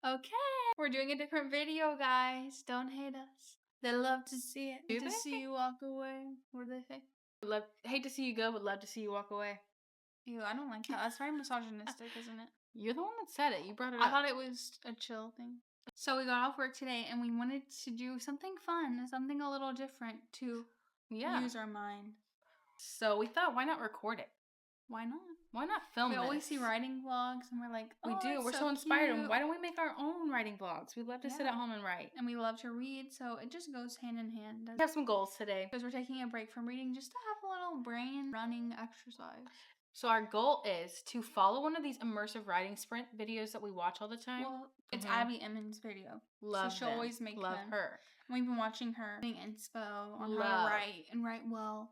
Okay, we're doing a different video, guys. Don't hate us. They love to see it. Do to they? see you walk away. What do they say? Hate to see you go, but love to see you walk away. Ew, I don't like that. That's very misogynistic, isn't it? You're the one that said it. You brought it up. I thought it was a chill thing. So we got off work today, and we wanted to do something fun, something a little different to use our mind. So we thought, why not record it? Why not? Why not film We this? always see writing vlogs, and we're like, oh, we do. that's We're so inspired. cute. And why don't we make our own writing vlogs? We love to sit at home and write. And we love to read, so it just goes hand in hand. We have some goals today. Because we're taking a break from reading just to have a little brain running exercise. So our goal is to follow one of these immersive writing sprint videos that we watch all the time. Well, it's Abbie Emmons' video. Love so she'll always make Love them. her. And we've been watching her doing inspo on how to write and write well.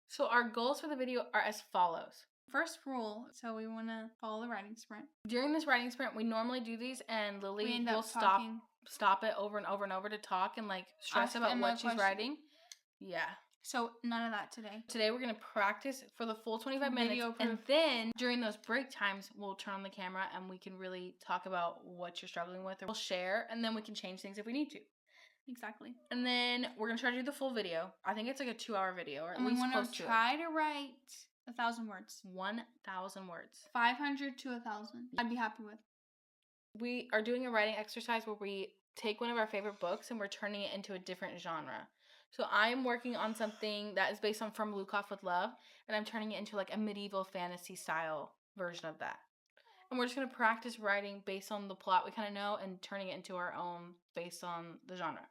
So our goals for the video are as follows. First rule, so we want to follow the writing sprint. During this writing sprint, we normally do these, and Lily will stop it over and over and over to talk and like stress about what she's writing. Yeah. So none of that today. Today we're going to practice for the full 25 minutes. And then during those break times, we'll turn on the camera and we can really talk about what you're struggling with. Or we'll share, and then we can change things if we need to. Exactly. And then we're going to try to do the full video. I think it's like a 2-hour video, or at least close to it. We want to try to write 1,000 words. 1,000 words. 500 to 1,000. I'd be happy with. We are doing a writing exercise where we take one of our favorite books and we're turning it into a different genre. So I'm working on something that is based on From Lukov with Love, and I'm turning it into like a medieval fantasy style version of that. And we're just going to practice writing based on the plot we kind of know and turning it into our own based on the genre.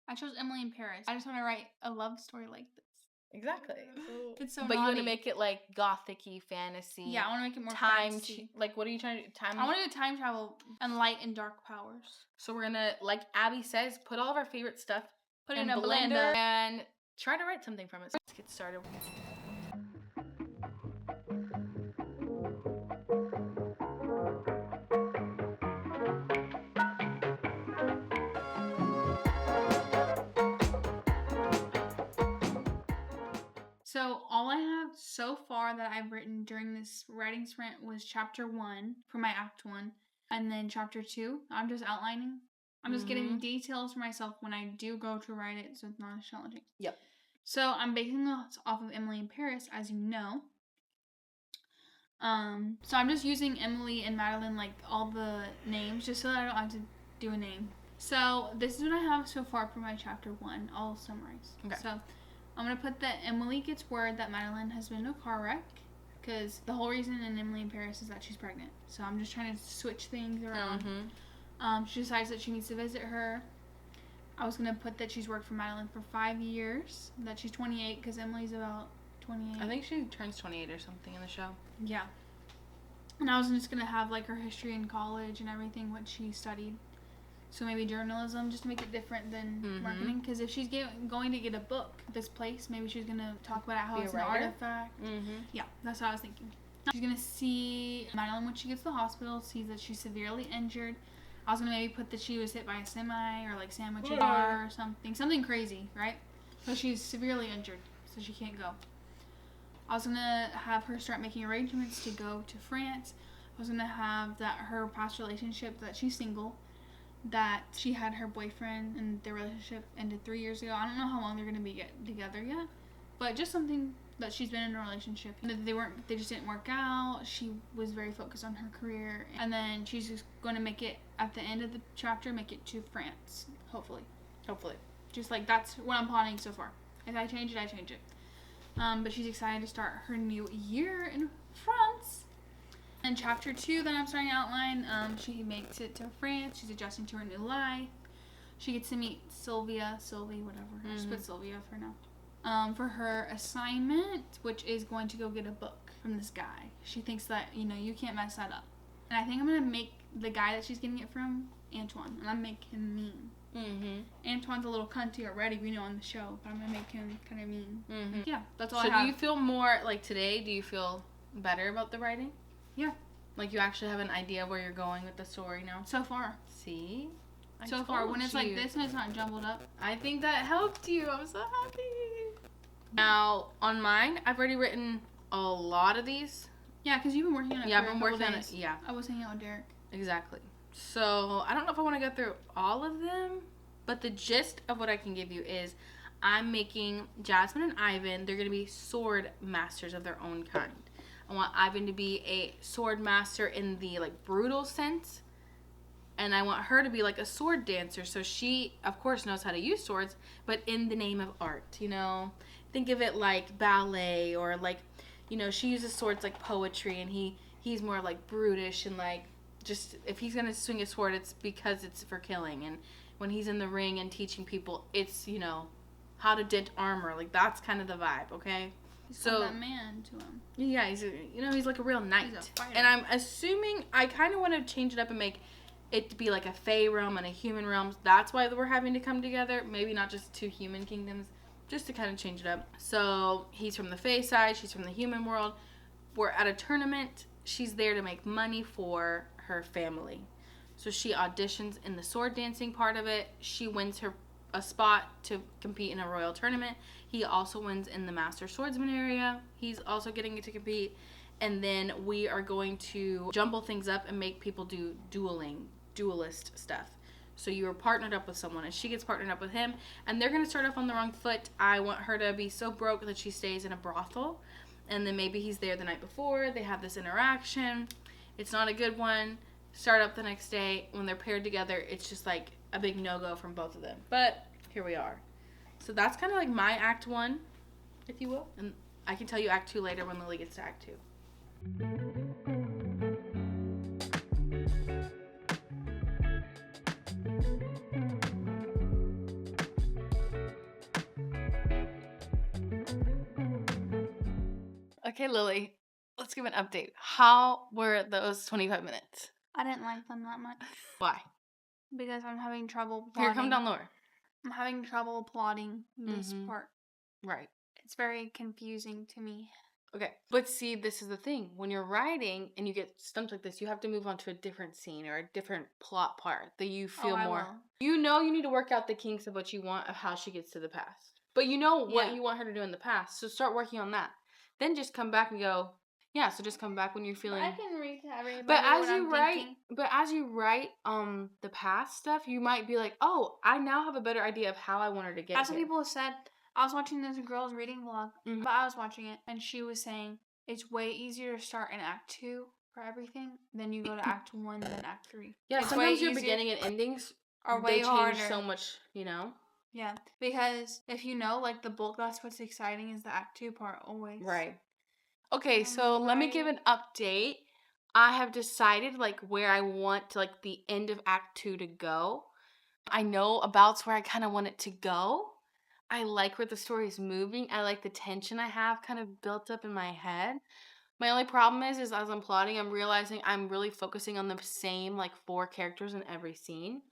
I chose Emily in Paris. I just want to write a love story like this. Exactly. It's so But you want to make it like gothic-y fantasy. Yeah, I want to make it more fantasy. Like, what are you trying to do? I want to do time travel and light and dark powers. So we're going to, like Abby says, put all of our favorite stuff Put it in a blender and try to write something from it. Let's get started. So all I have so far that I've written during this writing sprint was chapter 1 for my act 1, and then chapter 2. I'm just outlining. I'm just getting details for myself when I do go to write it, so it's not as challenging. Yep. So I'm basing this off of Emily in Paris, as you know. So I'm just using Emily and Madeline, like all the names, just so that I don't have to do a name. So this is what I have so far for my chapter 1. I'll summarize. Okay. So I'm going to put that Emily gets word that Madeline has been in a car wreck, because the whole reason in Emily in Paris is that she's pregnant. So I'm just trying to switch things around. She decides that she needs to visit her. I was going to put that she's worked for Madeline for 5 years, that she's 28, because Emily's about 28. I think she turns 28 or something in the show. Yeah. And I was just going to have like her history in college and everything, what she studied. So maybe journalism, just to make it different than marketing. Because if she's going to get a book, this place, maybe she's going to talk about how it's an artifact. Yeah, that's what I was thinking. She's going to see Madeline when she gets to the hospital, sees that she's severely injured. I was going to maybe put that she was hit by a semi or like sandwich a car or something. Something crazy, right? So she's severely injured, so she can't go. I was going to have her start making arrangements to go to France. I was going to have that her past relationship, that she's single, that she had her boyfriend and their relationship ended 3 years ago. I don't know how long they're going to be together yet, but just something that she's been in a relationship. They just didn't work out. She was very focused on her career, and then she's just going to make it at the end of the chapter, make it to France, hopefully. Just like that's what I'm plotting so far. If I change it, I change it. But she's excited to start her new year in France. In chapter 2 that I'm starting to outline, she makes it to France. She's adjusting to her new life. She gets to meet Sylvie, whatever. Just put Sylvia for now. For her assignment, which is going to go get a book from this guy. She thinks that, you can't mess that up. And I think I'm going to make the guy that she's getting it from Antoine. And I'm going to make him mean. Antoine's a little cunty already, we know on the show. But I'm going to make him kind of mean. Yeah, that's all I have. So do you feel more, like today, do you feel better about the writing? Yeah. Like you actually have an idea where you're going with the story now? So far. See? So far, when it's like this and it's not jumbled up. I think that helped you. I'm so happy. Now, on mine, I've already written a lot of these. Yeah, because you've been working on it I've been working on it. Yeah. I was hanging out with Derek. Exactly. So I don't know if I want to go through all of them, but the gist of what I can give you is I'm making Jasmine and Ivan, they're going to be sword masters of their own kind. I want Ivan to be a sword master in the like brutal sense, and I want her to be like a sword dancer. So she, of course, knows how to use swords, but in the name of art, you know? Think of it like ballet or like, you know, she uses swords like poetry, and he's more like brutish and like just if he's going to swing a sword, it's because it's for killing. And when he's in the ring and teaching people, it's, you know, how to dent armor. Like that's kind of the vibe, okay? So that man to him. Yeah, he's like a real knight. He's a fighter. And I'm assuming I kind of want to change it up and make it to be like a fae realm and a human realm. That's why we're having to come together. Maybe not just two human kingdoms, just to kind of change it up. So he's from the fae side, she's from the human world. We're at a tournament. She's there to make money for her family. So she auditions in the sword dancing part of it. She wins a spot to compete in a royal tournament. He also wins in the master swordsman area. He's also getting to compete. And then we are going to jumble things up and make people do duelist stuff. So you are partnered up with someone and she gets partnered up with him, and they're going to start off on the wrong foot. I want her to be so broke that she stays in a brothel, and then maybe he's there the night before. They have this interaction. It's not a good one. Start up the next day. When they're paired together, it's just like a big no-go from both of them. But here we are. So that's kind of like my act 1, if you will. And I can tell you act 2 later when Lily gets to act 2. Okay, Lily, let's give an update. How were those 25 minutes? I didn't like them that much. Why? Because I'm having trouble plotting. Here, come down lower. I'm having trouble plotting this part. Right. It's very confusing to me. Okay. But see, this is the thing. When you're writing and you get stumped like this, you have to move on to a different scene or a different plot part that you feel more. You know you need to work out the kinks of what you want of how she gets to the past. But you know what you want her to do in the past. So start working on that. Then just come back and go, yeah, so just come back when you're feeling. But I can read to everybody. But as you write the past stuff, you might be like, oh, I now have a better idea of how I want her to get. That's what people have said. I was watching this girl's reading vlog, but I was watching it, and she was saying it's way easier to start in Act 2 for everything than you go to Act 1 than Act 3. Yeah, it's sometimes your beginning and endings are way harder. They change so much, you know? Yeah, because if you know, like, the book, that's what's exciting is the Act 2 part always. Right. Okay, so let me give an update. I have decided, like, where I want, like, the end of Act 2 to go. I know about where I kind of want it to go. I like where the story is moving. I like the tension I have kind of built up in my head. My only problem is as I'm plotting, I'm realizing I'm really focusing on the same, like, 4 characters in every scene.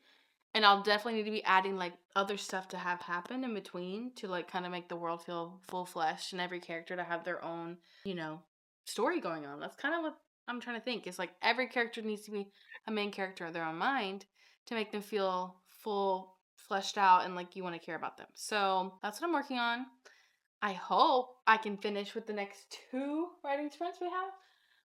And I'll definitely need to be adding, like, other stuff to have happen in between to, like, kind of make the world feel full-fleshed and every character to have their own, you know, story going on. That's kind of what I'm trying to think. It's like every character needs to be a main character of their own mind to make them feel full, fleshed out, and like you want to care about them. So that's what I'm working on. I hope I can finish with the next 2 writing sprints we have.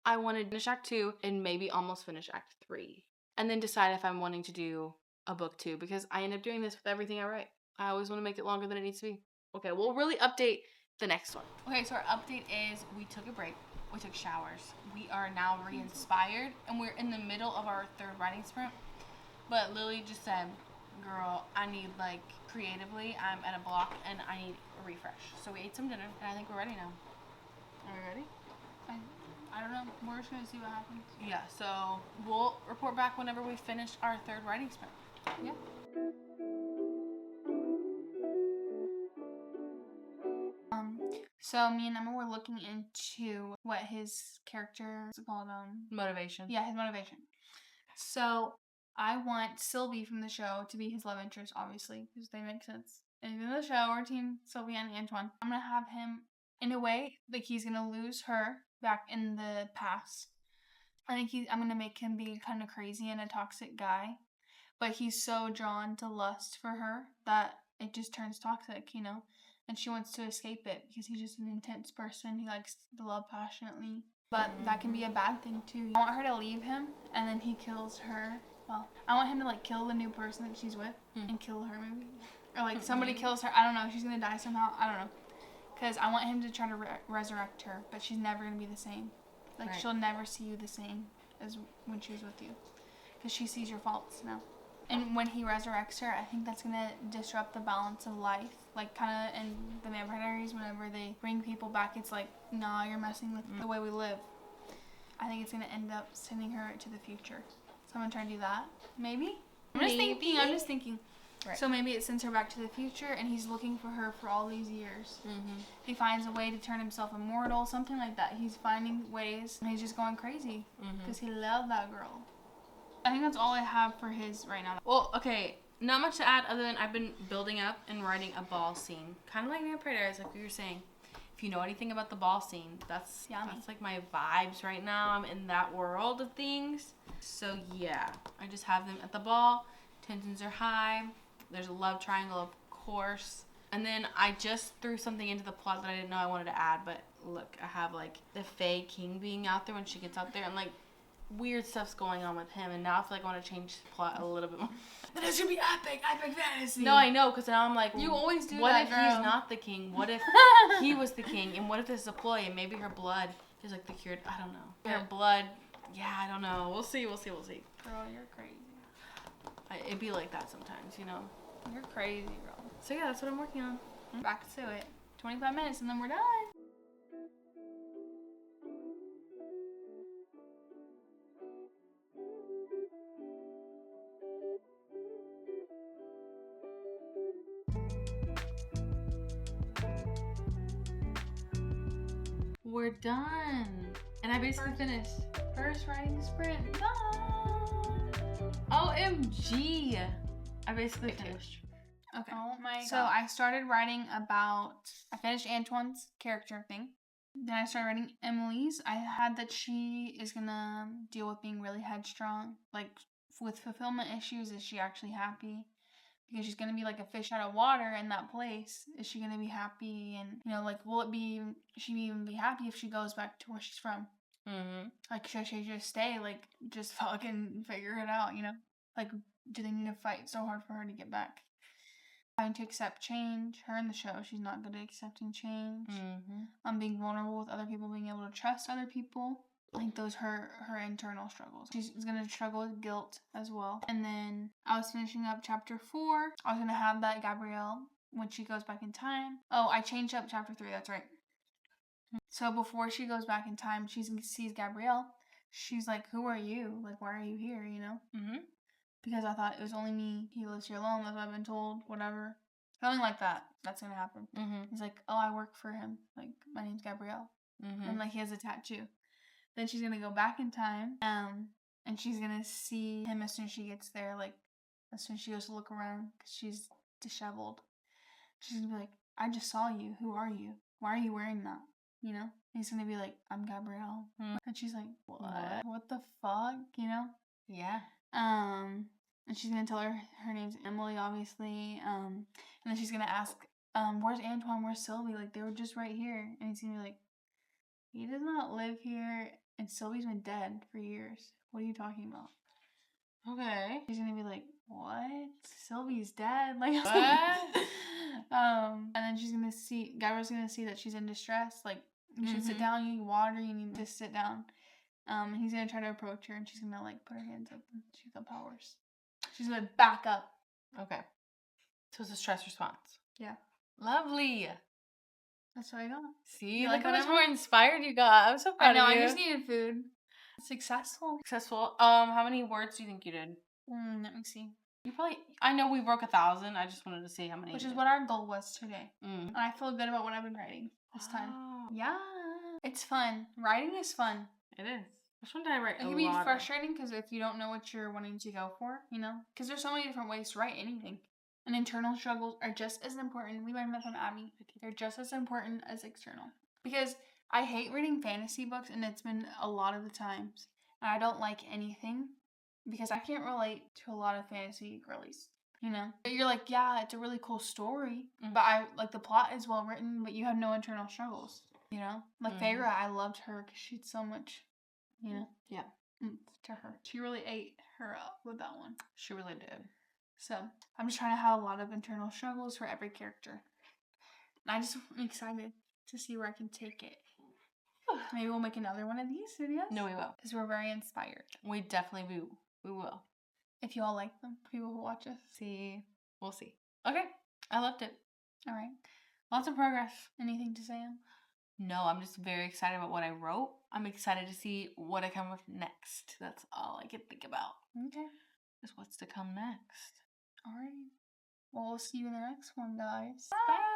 I want to finish Act 2 and maybe almost finish Act 3. And then decide if I'm wanting to do a book 2, because I end up doing this with everything I write. I always want to make it longer than it needs to be. Okay, we'll really update the next one. Okay, so our update is we took a break. We took showers. We are now re-inspired, and we're in the middle of our 3rd writing sprint. But Lily just said, girl, I need, like, creatively, I'm at a block, and I need a refresh. So we ate some dinner, and I think we're ready now. Are we ready? I don't know. We're just going to see what happens. Yeah, so we'll report back whenever we finish our 3rd writing sprint. Yeah. So me and Emma were looking into what his character is called. Motivation. Yeah, his motivation. So I want Sylvie from the show to be his love interest, obviously, because they make sense. And in the show, we're Team Sylvie and Antoine. I'm gonna have him in a way like he's gonna lose her back in the past. I think I'm gonna make him be kind of crazy and a toxic guy, but he's so drawn to lust for her that it just turns toxic, you know. And she wants to escape it because he's just an intense person. He likes to love passionately. But that can be a bad thing too. I want her to leave him, and then he kills her Well, I want him to, like, kill the new person that she's with and kill her, maybe. Or, like, somebody kills her. I don't know. She's going to die somehow. I don't know. Because I want him to try to resurrect her, but she's never going to be the same. Like, right. She'll never see you the same as when she was with you. Because she sees your faults now. And when he resurrects her, I think that's going to disrupt the balance of life. Like, kind of in the Vampire Diaries, whenever they bring people back, it's like, nah, you're messing with the way we live. I think it's going to end up sending her to the future. So I'm going to try to do that. Maybe? I'm just thinking. Right. So maybe it sends her back to the future, and he's looking for her for all these years. Mm-hmm. He finds a way to turn himself immortal, something like that. He's finding ways, and he's just going crazy because he loved that girl. I think that's all I have for his right now. Well, okay, not much to add other than I've been building up and writing a ball scene. Kind of like Vampire Diaries, like we were saying. If you know anything about the ball scene, that's like my vibes right now. I'm in that world of things. So yeah, I just have them at the ball. Tensions are high. There's a love triangle, of course. And then I just threw something into the plot that I didn't know I wanted to add. But look, I have like the Fae King being out there when she gets out there. And like weird stuff's going on with him. And now I feel like I want to change the plot a little bit more. But it's going to be epic fantasy. No, I know. Because now I'm like, you always do what that, if girl. He's not the king? What if he was the king? And what if this is a ploy? And maybe her blood is like the cured. I don't know. Her blood. Yeah, I don't know. We'll see. Girl, you're crazy. It'd be like that sometimes, you know. You're crazy, girl. So yeah, that's what I'm working on. Back to it. 25 minutes and then we're done. We're done. And I basically finished. First writing sprint done. OMG. I basically finished. Okay. Oh my god. So I started writing I finished Antoine's character thing. Then I started writing Emily's. I had that she is gonna deal with being really headstrong. Like, with fulfillment issues, is she actually happy? Because she's gonna be like a fish out of water in that place. Is she gonna be happy? And, you know, like, will she even be happy if she goes back to where she's from? Mm-hmm. Like, should she just stay? Like, just fucking figure it out, you know? Like, do they need to fight so hard for her to get back? Having to accept change. Her in the show, she's not good at accepting change. Mm-hmm. Being vulnerable with other people, being able to trust other people. I think those are her internal struggles. She's going to struggle with guilt as well. And then I was finishing up chapter 4. I was going to have that Gabrielle when she goes back in time. Oh, I changed up chapter 3. That's right. So before she goes back in time, she sees Gabrielle. She's like, who are you? Like, why are you here, you know? Mm-hmm. Because I thought it was only me. He lives here alone. That's what I've been told. Whatever. Something like that. That's going to happen. Mm-hmm. He's like, oh, I work for him. Like, my name's Gabrielle. Mm-hmm. And, like, he has a tattoo. Then she's going to go back in time. And she's going to see him as soon as she gets there. Like, as soon as she goes to look around. Because she's disheveled. She's going to be like, I just saw you. Who are you? Why are you wearing that? You know? And he's going to be like, I'm Gabrielle. Mm-hmm. And she's like, what? What the fuck? You know? Yeah. And she's gonna tell her name's Emily, obviously. And then she's gonna ask, where's Antoine? Where's Sylvie? Like, they were just right here. And he's gonna be like, he does not live here, and Sylvie's been dead for years. What are you talking about? Okay. She's gonna be like, what? Sylvie's dead? Like, what? And then Gabrielle's gonna see that she's in distress. Like, you should sit down, you need water, you need to sit down. And he's gonna try to approach her, and she's gonna, like, put her hands up, and she's got powers. She's gonna back up. Okay. So it's a stress response. Yeah. Lovely. That's what I got. See, look how much more inspired you got. I'm so proud of you. I just needed food. Successful. How many words do you think you did? Let me see. I know we broke 1,000. I just wanted to see how many. Which is what our goal was today. And I feel good about what I've been writing this time. Yeah. It's fun. Writing is fun. It is. Which one did I write? It can be frustrating because if you don't know what you're wanting to go for, you know? Because there's so many different ways to write anything. And internal struggles are just as important. We learned that from Abbie. They're just as important as external. Because I hate reading fantasy books, and it's been a lot of the times. And I don't like anything because I can't relate to a lot of fantasy girlies. You know? You're like, yeah, it's a really cool story. But the plot is well written, but you have no internal struggles. You know? Like Feyre, I loved her because she had so much... You know? Yeah. To her. She really ate her up with that one. She really did. So I'm just trying to have a lot of internal struggles for every character. And I just am excited to see where I can take it. Maybe we'll make another one of these videos. No, we will. Because we're very inspired. We definitely will. We will. If you all like them, people who watch us. See. We'll see. Okay. I loved it. All right. Lots of progress. Anything to say? No, I'm just very excited about what I wrote. I'm excited to see what I come with next. That's all I can think about. Okay. Is what's to come next. Alrighty. Well, we'll see you in the next one, guys. Bye.